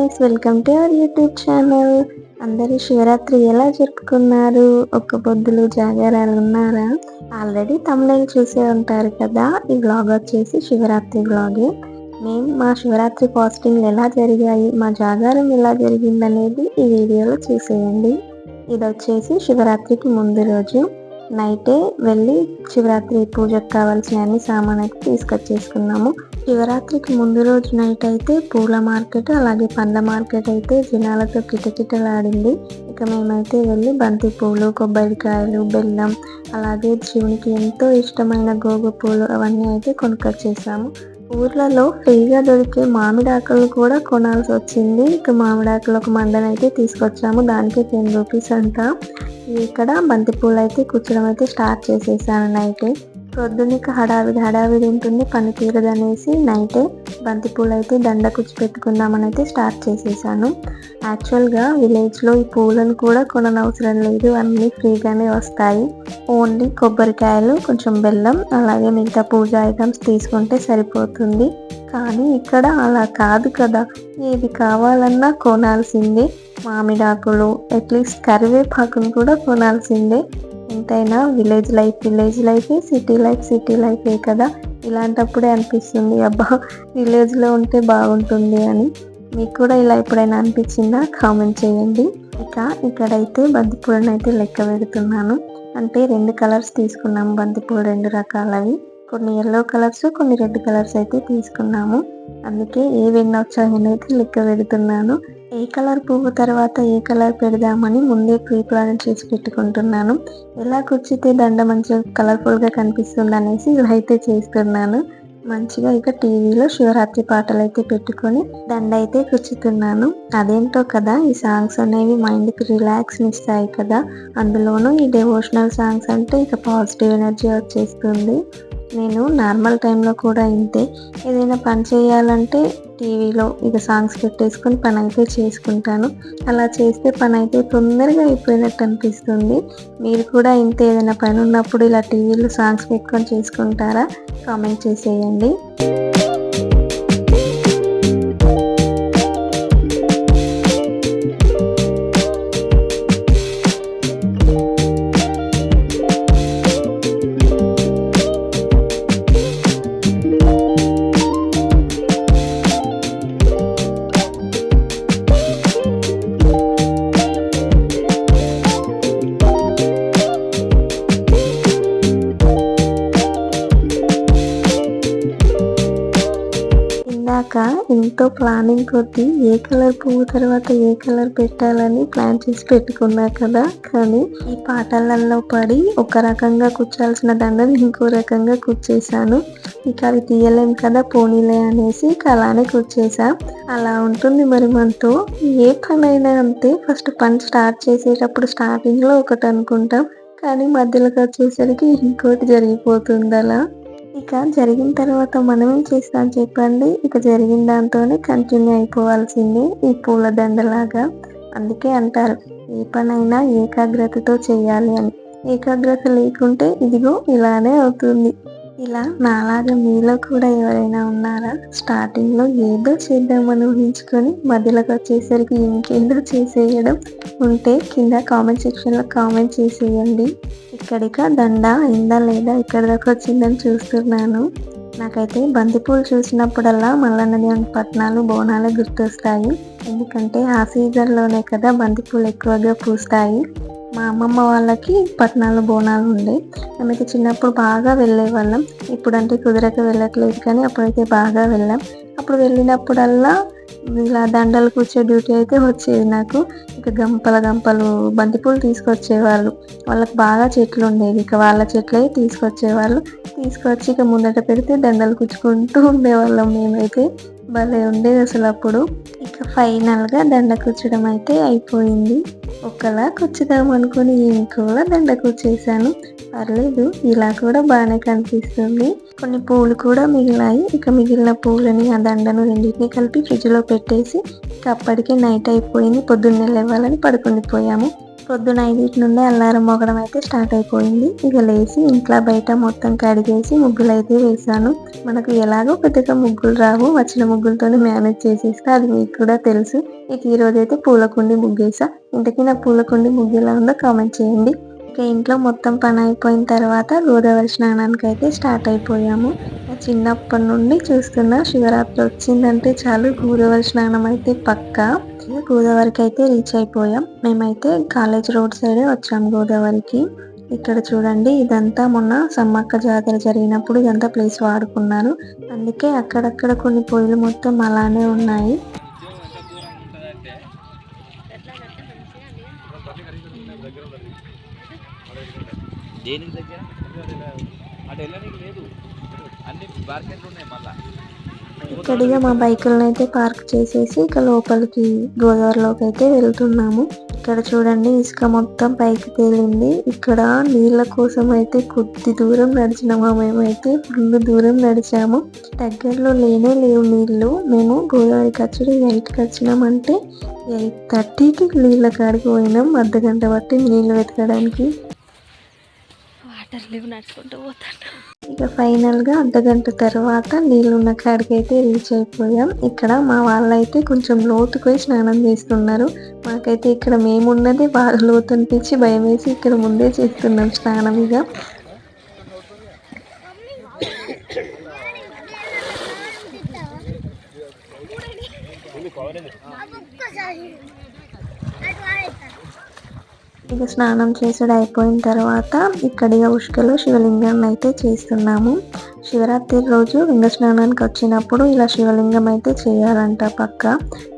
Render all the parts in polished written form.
Guys, welcome to our YouTube channel. అందరూ శివరాత్రి ఎలా జరుపుకున్నారు? ఒక్క పొద్దులు జాగారాలు ఉన్నారా? ఆల్రెడీ తమిళ చూసే ఉంటారు కదా. ఈ వ్లాగ్ వచ్చేసి శివరాత్రి వ్లాగే. మేము మా శివరాత్రి ఫాస్టింగ్ ఎలా జరిగాయి, మా జాగారం ఎలా జరిగిందనేది ఈ వీడియోలో చూసేయండి. ఇది వచ్చేసి శివరాత్రికి ముందు రోజు నైటే వెళ్ళి శివరాత్రి పూజకు కావాల్సిన అన్ని సామాన్ అయితే తీసుకొచ్చేసుకున్నాము. శివరాత్రికి ముందు రోజు నైట్ అయితే పూల మార్కెట్ అలాగే పండ్ల మార్కెట్ అయితే జనాలతో కిటకిటలాడింది. ఇక మేమైతే వెళ్ళి బంతి పూలు, కొబ్బరికాయలు, బెల్లం అలాగే శివునికి ఎంతో ఇష్టమైన గోగు పూలు అవన్నీ అయితే కొనుక్కొచ్చేసాము. ఊర్లలో ఫ్రీగా దొరికే మామిడాకులు కూడా కొనాల్సి వచ్చింది. ఇక మామిడాకులు ఒక మండనైతే తీసుకొచ్చాము, దానికి 10 రూపీస్ అంట. ఇక్కడ బంతిపూలు అయితే కూర్చోడం అయితే స్టార్ట్ చేసేసాను నైటే. పొద్దున్నక హడావిడి ఉంటుంది, పని తీరదనేసి నైటే బంతిపూలు అయితే దండ కుచ్చి పెట్టుకుందామని అయితే స్టార్ట్ చేసేసాను. యాక్చువల్గా విలేజ్లో ఈ పూలను కూడా కొననవసరం లేదు, అన్నీ ఫ్రీగానే వస్తాయి. ఓన్లీ కొబ్బరికాయలు, కొంచెం బెల్లం అలాగే మిగతా పూజ ఐటమ్స్ తీసుకుంటే సరిపోతుంది. కానీ ఇక్కడ అలా కాదు కదా, ఏది కావాలన్నా కొనాల్సిందే. మామిడాకులు, అట్లీస్ట్ కరివేపాకును కూడా కొనాల్సిందే. ఎంతైనా విలేజ్ లైఫే, సిటీ లైఫే కదా. ఇలాంటప్పుడే అనిపిస్తుంది అబ్బా విలేజ్లో ఉంటే బాగుంటుంది అని. మీకు కూడా ఇలా ఎప్పుడైనా అనిపించిందా? కామెంట్ చేయండి. ఇక ఇక్కడైతే బంతిపూలను అయితే లెక్క పెడుతున్నాను. అంటే 2 కలర్స్ తీసుకున్నాము బంతిపూలు, 2 రకాలవి. కొన్ని ఎల్లో కలర్స్, కొన్ని రెడ్ కలర్స్ అయితే తీసుకున్నాము. అందుకే ఏ వెన్న వచ్చాయనైతే లెక్క పెడుతున్నాను. ఏ కలర్ పువ్వు తర్వాత ఏ కలర్ పెడదామని ముందే ప్రీ ప్లాన్ చేసి పెట్టుకుంటున్నాను. ఎలా కుచ్చితే దండ మంచిగా కలర్ఫుల్గా కనిపిస్తుంది అనేసి ఇలా అయితే చేస్తున్నాను. మంచిగా ఇక టీవీలో శివరాత్రి పాటలు అయితే పెట్టుకొని దండ అయితే కుచ్చుతున్నాను. అదేంటో కదా, ఈ సాంగ్స్ అనేవి మైండ్కి రిలాక్స్ని ఇస్తాయి కదా. అందులోనూ ఈ డివోషనల్ సాంగ్స్ అంటే ఇక పాజిటివ్ ఎనర్జీ వచ్చేస్తుంది. నేను నార్మల్ టైంలో కూడా ఇంతే, ఏదైనా పని చేయాలంటే టీవీలో ఇక సాంగ్స్ పెట్టేసుకొని పని అయితే చేసుకుంటాను. అలా చేస్తే పని అయితే తొందరగా అయిపోయినట్టు అనిపిస్తుంది. మీరు కూడా ఇంతే, ఏదైనా పని ఉన్నప్పుడు ఇలా టీవీలో సాంగ్స్ పెట్టుకొని చేసుకుంటారా? కామెంట్ చేసేయండి. ఎంతో ప్లానింగ్ కొద్దీ ఏ కలర్ పువ్వు తర్వాత ఏ కలర్ పెట్టాలని ప్లాన్ చేసి పెట్టుకున్నా కదా. కానీ ఈ పాటలలో పడి ఒక రకంగా కుచ్చాల్సిన దండలు ఇంకో రకంగా కుచ్చేసాను. ఇక అవి తీయలేం కదా, పోనీలే అనేసి ఇక అలానే కుచ్చేసా. అలా ఉంటుంది మరి మనతో. ఏ పని అయినా అంతే, ఫస్ట్ పని స్టార్ట్ చేసేటప్పుడు స్టార్టింగ్లో ఒకటి అనుకుంటాం, కానీ మధ్యలోకి వచ్చేసరికి ఇంకోటి జరిగిపోతుంది అలా. ఇక జరిగిన తర్వాత మనం ఏం చేస్తాం చెప్పండి? ఇక జరిగిన దాంతోనే కంటిన్యూ అయిపోవాల్సిందే ఈ పూల దండలాగా. అందుకే అంటారు ఏ పనైనా ఏకాగ్రతతో చేయాలి అని. ఏకాగ్రత లేకుంటే ఇదిగో ఇలానే అవుతుంది. ఇలా నాలాగా మీలో కూడా ఎవరైనా ఉన్నారా? స్టార్టింగ్లో ఏదో చేద్దామని ఊహించుకొని మధ్యలోకి వచ్చేసరికి ఇంకేందో చేసేయడం ఉంటే కింద కామెంట్ సెక్షన్లో కామెంట్ చేసేయండి. ఇక్కడిక దండ అయిందా లేదా, ఇక్కడ దాకా వచ్చిందని చూస్తున్నాను. నాకైతే బంతిపూలు చూసినప్పుడల్లా మల్లన్న దేవుని పట్నాలు, బోనాలు గుర్తొస్తాయి. ఎందుకంటే ఆ సీజన్లోనే కదా బంతిపూలు ఎక్కువగా పూస్తాయి. మా అమ్మమ్మ వాళ్ళకి పట్నాలు, బోనాలు ఉండే. మేమైతే చిన్నప్పుడు బాగా వెళ్ళే వాళ్ళం. ఇప్పుడంటే కుదరక వెళ్ళట్లేదు, కానీ అప్పుడైతే బాగా వెళ్ళాం. అప్పుడు వెళ్ళినప్పుడల్లా ఇలా దండలు కూర్చే డ్యూటీ అయితే వచ్చేది నాకు. ఇక గంపలు బంతిపూలు తీసుకొచ్చేవాళ్ళు. వాళ్ళకి బాగా చెట్లు ఉండేవి, ఇక వాళ్ళ చెట్లే తీసుకొచ్చేవాళ్ళు. తీసుకొచ్చి ఇక ముందట పెడితే దండలు కుచ్చుకుంటూ ఉండేవాళ్ళం మేమైతే. భలే ఉండేది అసలు అప్పుడు. ఇక ఫైనల్గా దండ కుచ్చడం అయితే అయిపోయింది. ఒకలా కుచ్చుదాం అనుకుని ఇంకోలా దండ కుచ్చేసాను. పర్లేదు, ఇలా కూడా బాగానే కనిపిస్తుంది. కొన్ని పూలు కూడా మిగిలాయి. ఇక మిగిలిన పూలని, ఆ దండను రెండింటిని కలిపి ఫ్రిడ్జ్లో పెట్టేసి ఇక అప్పటికే నైట్ అయిపోయింది. పొద్దున్నే లేవాలని పడుకుండిపోయాము. పొద్దున 5 నుండే అల్లారం మోగడం అయితే స్టార్ట్ అయిపోయింది. ఇక లేచి ఇంట్లో బయట మొత్తం కడిగేసి ముగ్గులు అయితే వేసాను. మనకు ఎలాగో పెద్దగా ముగ్గులు రావు, వచ్చిన ముగ్గులతోనే మేనేజ్ చేసేస్తా, అది మీకు కూడా తెలుసు. ఇక ఈరోజు అయితే పూలకుండి ముగ్గేసా. ఇంతకీ నా పూలకుండి ముగ్గు ఎలా ఉందో కామెంట్ చేయండి. ఇక ఇంట్లో మొత్తం పని అయిపోయిన తర్వాత గోదావరి స్నానానికి అయితే స్టార్ట్ అయిపోయాము. చిన్నప్పటి నుండి చూస్తున్నా, శివరాత్రి వచ్చిందంటే చాలు గోదావరి స్నానం అయితే పక్కా. గోదావరికి అయితే రీచ్ అయిపోయాం. మేమైతే కాలేజ్ రోడ్ సైడే వచ్చాము గోదావరికి. ఇక్కడ చూడండి, ఇదంతా మొన్న సమ్మక్క జాతర జరిగినప్పుడు ఇదంతా ప్లేస్ వాడుకున్నారు. అందుకే అక్కడక్కడ కొన్ని పొయ్యిలు మొత్తం అలానే ఉన్నాయి. ఇక్కడిగా మా బైకులను అయితే పార్క్ చేసేసి ఇక లోపలికి గోదావరిలోకి అయితే వెళ్తున్నాము. ఇక్కడ చూడండి, ఇసుక మొత్తం పైకి తేలింది. ఇక్కడ నీళ్ళ కోసం అయితే కొద్ది దూరం నడిచినాము. మేమైతే ఫుల్ దూరం నడిచాము. దగ్గరలో లేనే లేవు నీళ్లు. మేము గోదావరికి వచ్చి 8కి వచ్చినామంటే 8:30కి నీళ్ళ కాడికి పోయినాం. అర్ధగంట బట్టి నీళ్లు వెతకడానికి. ఇక ఫైనల్ గా అర్ధగంట తర్వాత నీళ్ళున్న కాడికి అయితే రీచ్ అయిపోయాం. ఇక్కడ మా వాళ్ళైతే కొంచెం లోతుకు పోయి స్నానం చేస్తున్నారు. మాకైతే ఇక్కడ మేమున్నది బాగా లోతు అనిపించి భయం వేసి ఇక్కడ ముందే చేస్తున్నాం స్నానం. ఇక ఇక స్నానం చేసుడు అయిపోయిన తర్వాత ఇక్కడిగా ఉష్కలో శివలింగాన్ని అయితే చేస్తున్నాము. శివరాత్రి రోజు లింగ స్నానానికి వచ్చినప్పుడు ఇలా శివలింగం అయితే చేయాలంట పక్క.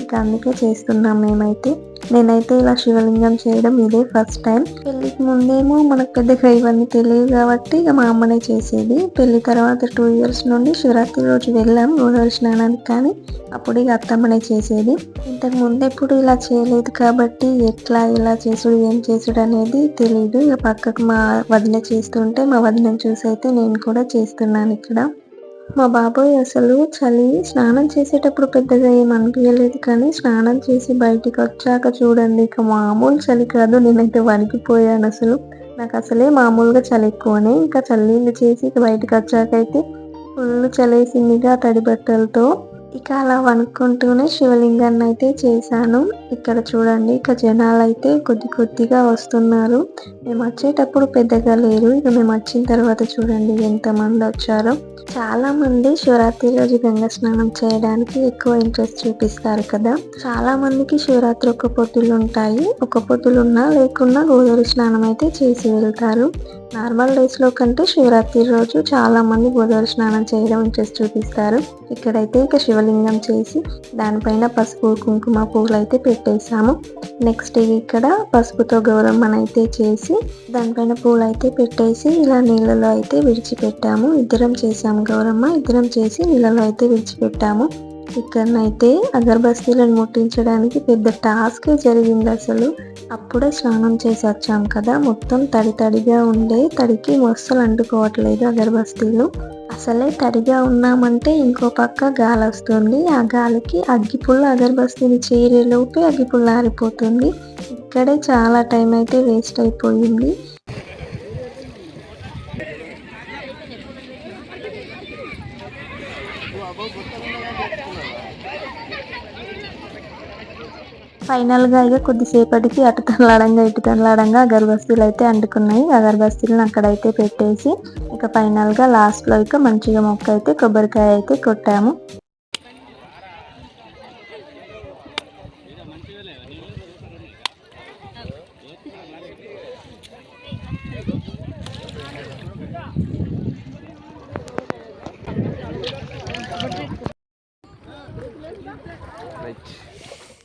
ఇక అందుకే చేస్తున్నాం మేమైతే. నేనైతే ఇలా శివలింగం చేయడం ఇదే ఫస్ట్ టైం. పెళ్లికి ముందేమో మనకు పెద్దగా ఇవన్నీ తెలియదు కాబట్టి ఇక మా అమ్మనే చేసేది. పెళ్లి తర్వాత 2 years నుండి శివరాత్రి రోజు వెళ్ళాం గోదావరి స్నానానికి, కానీ అప్పుడు ఇక అత్తమ్మనే చేసేది. ఇంతకు ముందు ఎప్పుడు ఇలా చేయలేదు కాబట్టి ఎట్లా ఇలా చేసుడు ఏం చేసుడు అనేది తెలియదు. ఇక పక్కకు మా వదిన చేస్తుంటే మా వదినను చూసి అయితే నేను కూడా చేస్తున్నాను ఇక్కడ. మా బాబోయ్ అసలు చలి స్నానం చేసేటప్పుడు పెద్దగా ఏం అనిపించలేదు, కానీ స్నానం చేసి బయటికి వచ్చాక చూడండి ఇక మామూలు చలి కాదు. నేనైతే వణికిపోయాను అసలు. నాకు అసలే మామూలుగా చలి ఎక్కువనే, ఇంకా చల్లీళ్ళు చేసి ఇక బయటకు వచ్చాక అయితే ఫుల్ చలేసిందిగా తడి బట్టలతో. ఇక అలా వణుక్కుంటూనే శివలింగాన్ని అయితే చేశాను. ఇక్కడ చూడండి, ఇక జనాలు అయితే కొద్దిగా వస్తున్నారు. మేము వచ్చేటప్పుడు పెద్దగా లేరు. ఇక మేము వచ్చిన తర్వాత చూడండి ఎంతమంది వచ్చారో. చాలా మంది శివరాత్రి రోజు గంగా స్నానం చేయడానికి ఎక్కువ ఇంట్రెస్ట్ చూపిస్తారు కదా. చాలా మందికి శివరాత్రి ఒక్క పొద్దులు ఉంటాయి. ఒక్క పొద్దులు ఉన్నా లేకున్నా గోదావరి స్నానం అయితే చేసి వెళ్తారు. నార్మల్ డేస్ లో కంటే శివరాత్రి రోజు చాలా మంది గోదావరి స్నానం చేయడం ఇంట్రెస్ట్ చూపిస్తారు. ఇక్కడైతే ఇక శివలింగం చేసి దానిపైన పసుపు కుంకుమ పువ్వులు అయితే పెట్టేశాము. నెక్స్ట్ ఇక్కడ పసుపుతో గౌరమ్మనైతే చేసి దానిపైన పూలు అయితే పెట్టేసి ఇలా నీళ్ళలో అయితే విడిచిపెట్టాము. ఇద్దరం చేసాము గౌరమ్మ, ఇద్దరం చేసి నీళ్ళలో అయితే విడిచిపెట్టాము. ఇక్కడనైతే అగరబస్తీలను ముట్టించడానికి పెద్ద టాస్కే జరిగింది అసలు. అప్పుడే స్నానం చేసి వచ్చాం కదా, మొత్తం తడిగా ఉండే, తడికి మొస్సలు అంటుకోవట్లేదు అగరబస్తీలు. అసలే తడిగా ఉన్నామంటే ఇంకో పక్క గాలి వస్తుంది. ఆ గాలికి అగ్గిపుల్ల అగరబస్తీని చేరేలోపే అగ్గిపుల్ల ఆరిపోతుంది. ఇక్కడే చాలా టైం అయితే వేస్ట్ అయిపోయింది. ఫైనల్గా ఇక కొద్దిసేపటికి అటు తనలాడంగా ఇటు తనలాడంగా అగరబస్తీలు అయితే అంటుకున్నాయి. అగరబస్తీలను అక్కడైతే పెట్టేసి ఇక ఫైనల్గా లాస్ట్లో ఇక మంచిగా మొక్క అయితే కొబ్బరికాయ అయితే కొట్టాము.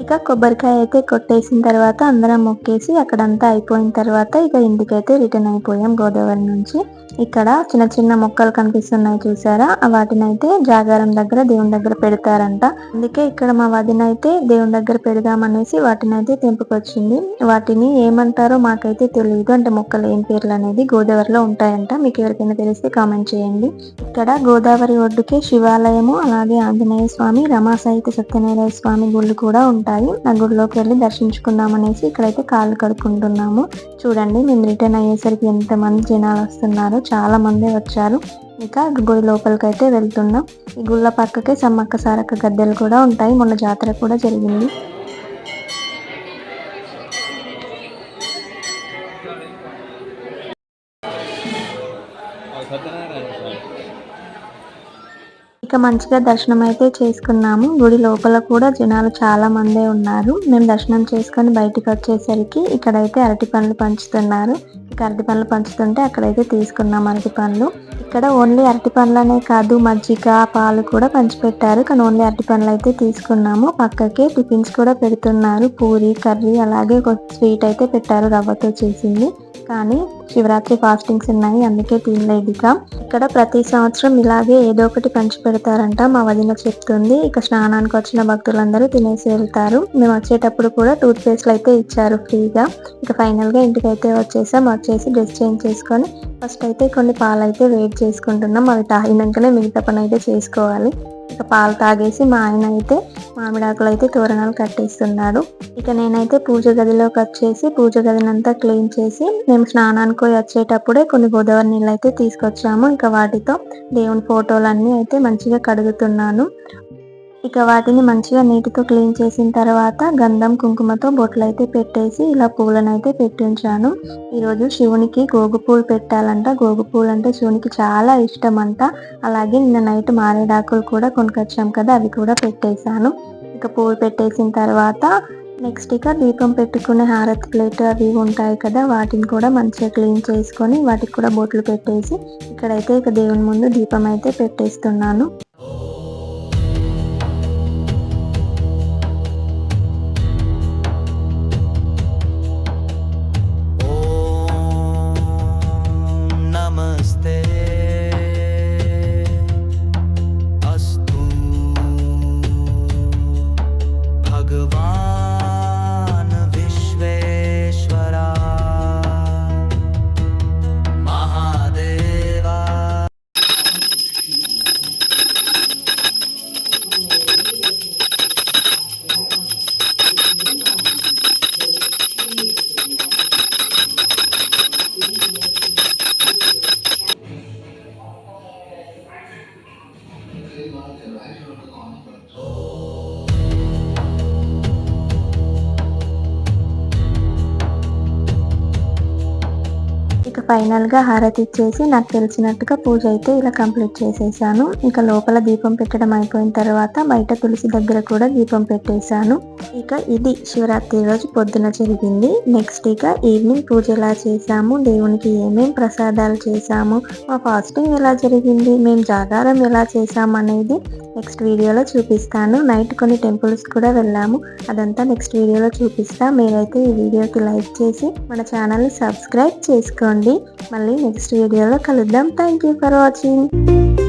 ఇక కొబ్బరికాయ అయితే కొట్టేసిన తర్వాత అందరం మొక్కేసి అక్కడంతా అయిపోయిన తర్వాత ఇక ఇంటికైతే రిటర్న్ అయిపోయాం గోదావరి నుంచి. ఇక్కడ చిన్న చిన్న మొక్కలు కనిపిస్తున్నాయి చూసారా, వాటిని అయితే జాగారం దగ్గర దేవుని దగ్గర పెడతారంట. అందుకే ఇక్కడ మా వదిన అయితే దేవుని దగ్గర పెడదామనేసి వాటిని అయితే తెంపుకొచ్చింది. వాటిని ఏమంటారో మాకైతే తెలియదు, అంటే మొక్కలు ఏం పేర్లు అనేది గోదావరిలో ఉంటాయంట. మీకు ఎవరికైనా తెలిస్తే కామెంట్ చేయండి. ఇక్కడ గోదావరి ఒడ్డుకే శివాలయము, అలాగే ఆంజనేయ స్వామి, రమా సహిత సత్యనారాయణ స్వామి గుళ్ళు కూడా ఉంటాయి. ఆ గుడిలోకి వెళ్ళి దర్శించుకుందాం అనేసి ఇక్కడైతే కాళ్ళు కడుక్కుంటున్నాము. చూడండి, మేము రిటర్న్ అయ్యేసరికి ఎంతమంది జనాలు వస్తున్నారు, చాలా మంది వచ్చారు. ఇక గుడి లోపలికి అయితే వెళ్తున్నాం. ఈ గుళ్ళ పక్కకే సమ్మక్క సారక్క గద్దెలు కూడా ఉంటాయి. మొన్న జాతర కూడా జరిగింది. ఇక మంచిగా దర్శనం అయితే చేసుకున్నాము. గుడి లోపల కూడా జనాలు చాలా మందే ఉన్నారు. మేము దర్శనం చేసుకొని బయటికి వచ్చేసరికి ఇక్కడైతే అరటి పండ్లు పంచుతున్నారు. ఇక అరటి పండ్లు పంచుతుంటే అక్కడైతే తీసుకున్నాం అరటి పండ్లు. ఇక్కడ ఓన్లీ అరటి పండ్లనే కాదు, మజ్జిగ, పాలు కూడా పంచిపెట్టారు. కానీ ఓన్లీ అరటి పండ్లు అయితే తీసుకున్నాము. పక్కకే టిఫిన్స్ కూడా పెడుతున్నారు, పూరి, కర్రీ, అలాగే ఒక స్వీట్ అయితే పెట్టారు, రవ్వతో చేసింది. కానీ శివరాత్రి ఫాస్టింగ్స్ ఉన్నాయి, అందుకే తినలేదు. ఇక్కడ ప్రతి సంవత్సరం ఇలాగే ఏదో ఒకటి పంచి పెడతారంట, మా వదిన చెప్తుంది. ఇక స్నానానికి వచ్చిన భక్తులందరూ తినేసి వెళ్తారు. మేము వచ్చేటప్పుడు కూడా టూత్ పేస్ట్లు అయితే ఇచ్చారు ఫ్రీగా. ఇక ఫైనల్ గా ఇంటికి అయితే వచ్చేసి డ్రెస్ చేంజ్ చేసుకొని ఫస్ట్ అయితే కొన్ని పాలు అయితే వేడి చేసుకుంటున్నాం. అవి తాగినాకనే మిగతా పని అయితే చేసుకోవాలి. ఇక పాలు తాగేసి మా ఆయన అయితే మామిడాకులు అయితే తోరణాలు కట్టేస్తున్నాడు. ఇక నేనైతే పూజ గదిలోకి వచ్చేసి పూజ గదిని అంతా క్లీన్ చేసి, మేము స్నానానికి వచ్చేటప్పుడే కొన్ని గోదావరి నీళ్ళు అయితే తీసుకొచ్చాము. ఇక వాటితో దేవుని ఫోటోలన్నీ అయితే మంచిగా కడుగుతున్నాను. ఇక వాటిని మంచిగా నీటితో క్లీన్ చేసిన తర్వాత గంధం కుంకుమతో బొట్లు అయితే పెట్టేసి ఇలా పూలను అయితే పెట్టి ఉంచాను. ఈరోజు శివునికి గోగు పూలు పెట్టాలంట. గోగు పూలు అంటే శివునికి చాలా ఇష్టం అంట. అలాగే నిన్న నైట్ మారేడాకులు కూడా కొనుకొచ్చాం కదా, అవి కూడా పెట్టేశాను. ఇక పూలు పెట్టేసిన తర్వాత నెక్స్ట్ ఇక దీపం పెట్టుకునే హారతి ప్లేట్ అవి ఉంటాయి కదా, వాటిని కూడా మంచిగా క్లీన్ చేసుకొని వాటికి కూడా బొట్లు పెట్టేసి ఇక్కడైతే ఇక దేవుని ముందు దీపం అయితే పెట్టేస్తున్నాను. ఇక ఫైనల్ గా హారతి ఇచ్చేసి నాకు తెలిసినట్టుగా పూజ అయితే ఇలా కంప్లీట్ చేసేసాను. ఇక లోపల దీపం పెట్టడం అయిపోయిన తర్వాత బయట తులసి దగ్గర కూడా దీపం పెట్టేశాను. ఇక ఇది శివరాత్రి రోజు పొద్దున జరిగింది. నెక్స్ట్ ఇక ఈవినింగ్ పూజ ఎలా చేసాము, దేవునికి ఏమేం ప్రసాదాలు చేసాము, మా ఫాస్టింగ్ ఎలా జరిగింది, మేము జాగారం ఎలా చేసాము అనేది నెక్స్ట్ వీడియోలో చూపిస్తాను. నైట్ కొన్ని టెంపుల్స్ కూడా వెళ్ళాము, అదంతా నెక్స్ట్ వీడియోలో చూపిస్తా. మీరైతే ఈ వీడియోకి లైక్ చేసి మన ఛానల్ని సబ్స్క్రైబ్ చేసుకోండి. మళ్ళీ నెక్స్ట్ వీడియోలో కలుద్దాం. Thank you for watching.